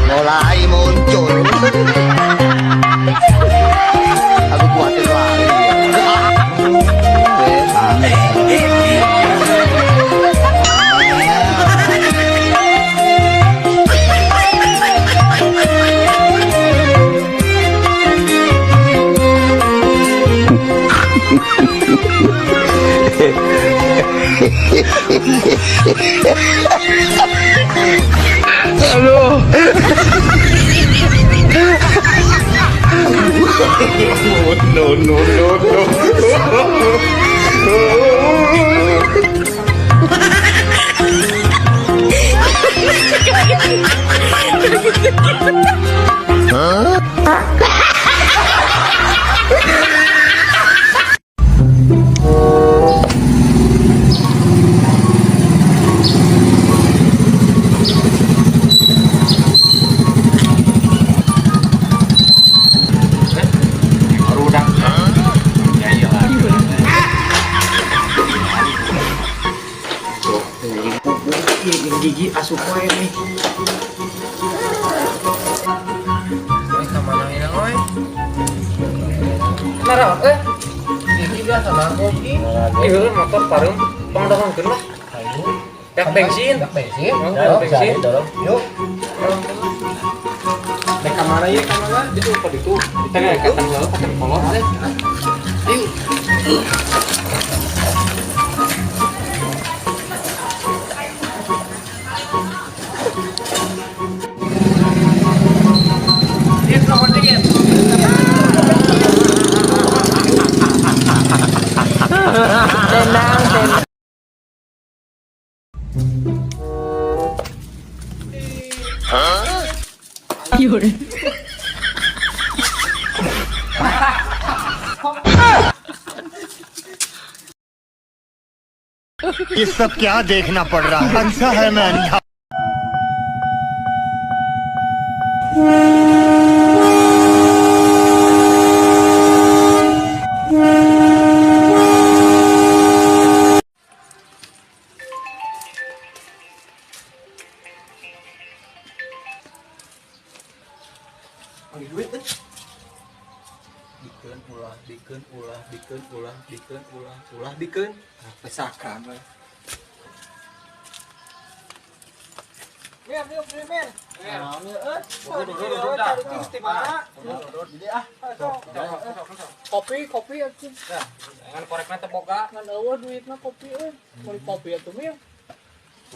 mulai muncul. Aku khawatir lagi. Aduh. No, no, no, no. Huh? Gigi asup wae nih. Oi kamana ini oi? Nara gigi biasa mah kopi. Heureun motor pareum pangdahongkeun lah. Yak bensin. Bensin. Yuk. Dek kamana ieu kamana? Ditu ka ditu. Ditanya ka tanggal ka kolot teh. Ayo. ये सब क्या देखना पड़ रहा है? अच्छा है मैं अंधा। Dikeun pesakan we. Mir. Kopi atuh. Jangan korekna teh boga. Ngan eueuh duitna kopi euy. Meuli kopi atuh mir.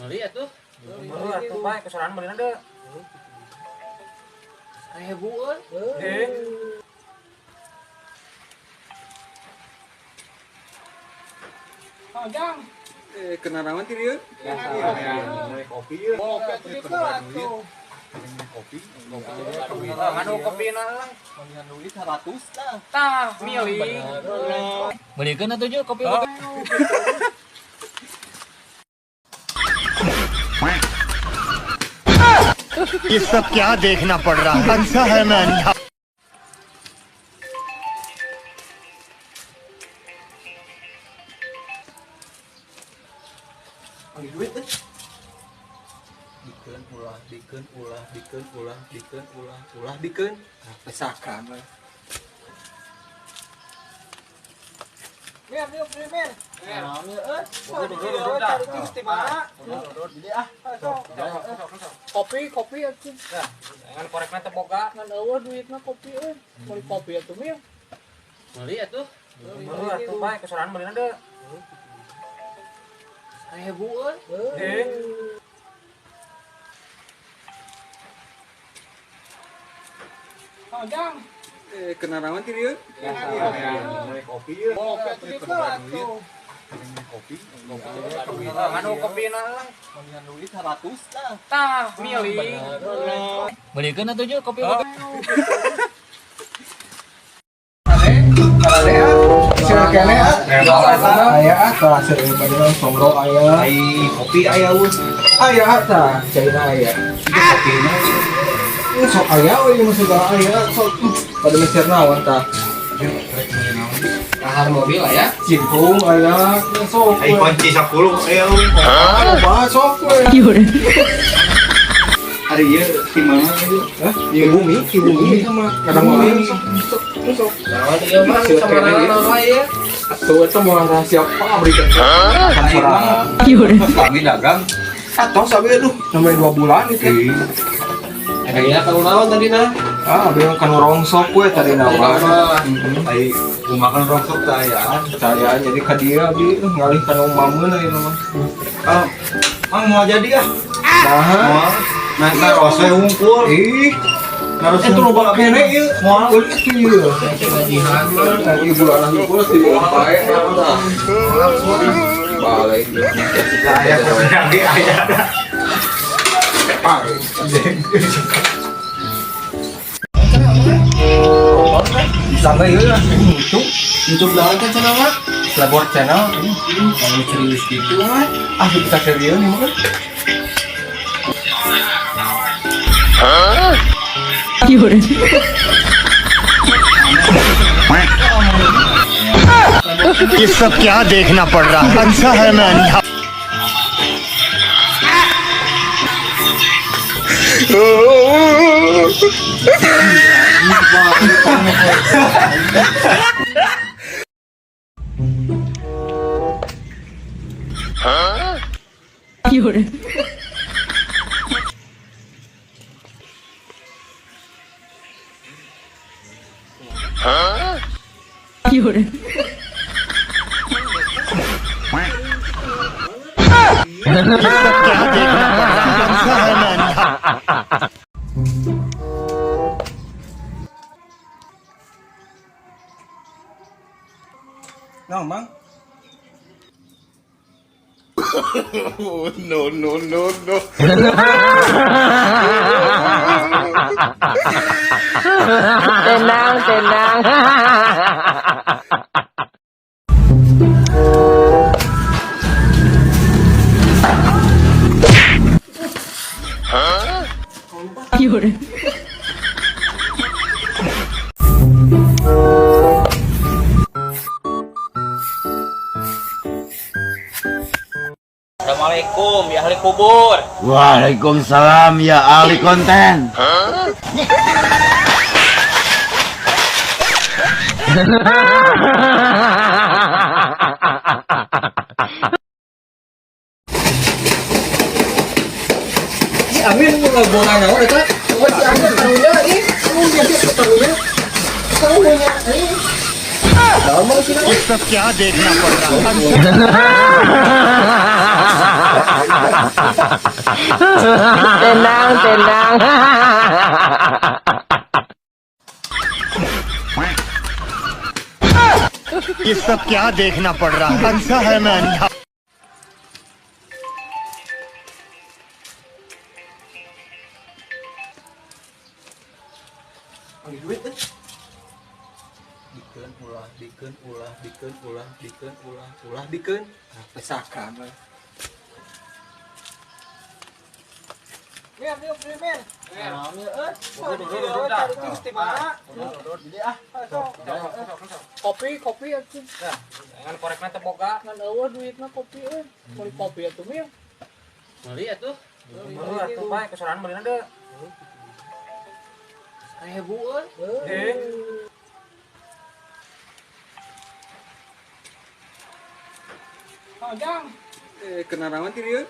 Meuli atuh. Meuli atuh bae kesorangan meulina deui. 1000 euy. Jang. Kena rawan ti dieu? Kopi ieu. Kopi atuh. Kopi. Nganu kopina lang. Nganu duit 100 tah. Tah, milih. Beulikeun atuh ju kopi. ये सब क्या देखना पड़ रहा है? अच्छा है मैं अंधा। Dikeun pesakan we. Mir. Kopi atuh. Jangan korekna teh boga. Ngan eueuh duitna kopi euy. Meuli kopi atuh mir. Meuli atuh. Meuli atuh bae kesorangan meulina deui. 1000 euy. Jang. Kena rawan ti dieu? Kopi ieu. Kopi atuh. Kopi. Nganu kopina lang. Nganu duit 100 tah. Tah, milih. Beulikeun atuh ju kopi. Aya tah seueur badan songro aya. Ai kopi aya us. Aya tah, caina aya. Kopina sok aya we jeung segala aya sok pada mecer naon tah. mahal mobil lah ya. Cimplung aya sok. Ay, kunci 10. Ayo. Bah sok we. Hari ieu di mana ieu? Hah? Di bumi sama kadang bumi. Sok. Nah, dia mah sama orang ya. Atuh eta mah rahasia pabrik. Kami dagang. Atau sabe aduh sampai 2 bulan itu. Kayaknya kalau naon tadi nah. Abi kan rongsok we tadi nawa. Ay, kumakan rongsok tayaan. Saya jadi ka dia abi ngalih ka mamaeun ieu mah. Ah, Mang mau jadi ah. Nah, Nah, rose ngumpul. ih, Harus itu loba kene ieu. Moal ieu. Gajian mah. Lagi bulan ngumpul di bae nah. Balik. Aya lagi aya. Bisa nggak ya? YouTube naon kan channel mah? Labor channel. Kalau serius gitu mah. Ah, kita serius nih mah. ये सब क्या देखना पड़ रहा है? अच्छा है मैं अंधा। ये सब क्या देखना पड़ रहा है? अच्छा है मैं अंधा। Nah, Bang. Tenang, tenang. Assalamualaikum ya ahli kubur. Waalaikumsalam ya ahli konten. Amin mau bola naon eta? Oh, si Amin tahunya ini. Kamu biasa tahunya. Kamu punya ini. Lama sih. ये सब क्या देखना पड़ रहा है? Tenang, tenang. ये सब क्या देखना पड़ रहा है? अच्छा है मैं अंधा। Dikeun. Pesakan we. Kopi atuh. Jangan korekna teh boga. Ngan eueuh duitna kopi euy. Beli kopi atuh mil. Beli atuh. Beli atuh bae kesorangan beulina deui. 1000 euy. Jang. Kena naon ti ieu?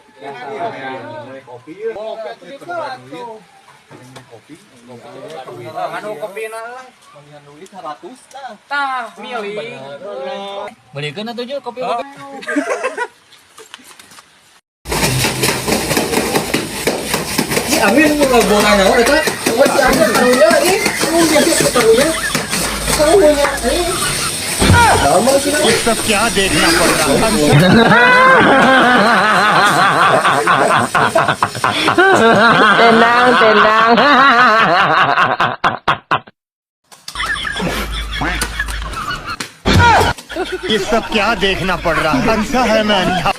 Kopi. Kopi atuh kitu atuh. Kopi. Anu kopina lah. Mangga duit 100 tah. Tah, milih. Belikeun atuh jeung kopi. Si Amin mau bola naon eta? Oh, si Amin tahunya ini. Kamu biasa tahunya. Kamu punya ini. Lama sih. ये सब क्या देखना पड़ रहा है? Tenang, tenang. ये सब क्या देखना पड़ रहा है? अच्छा है मैं अंधा।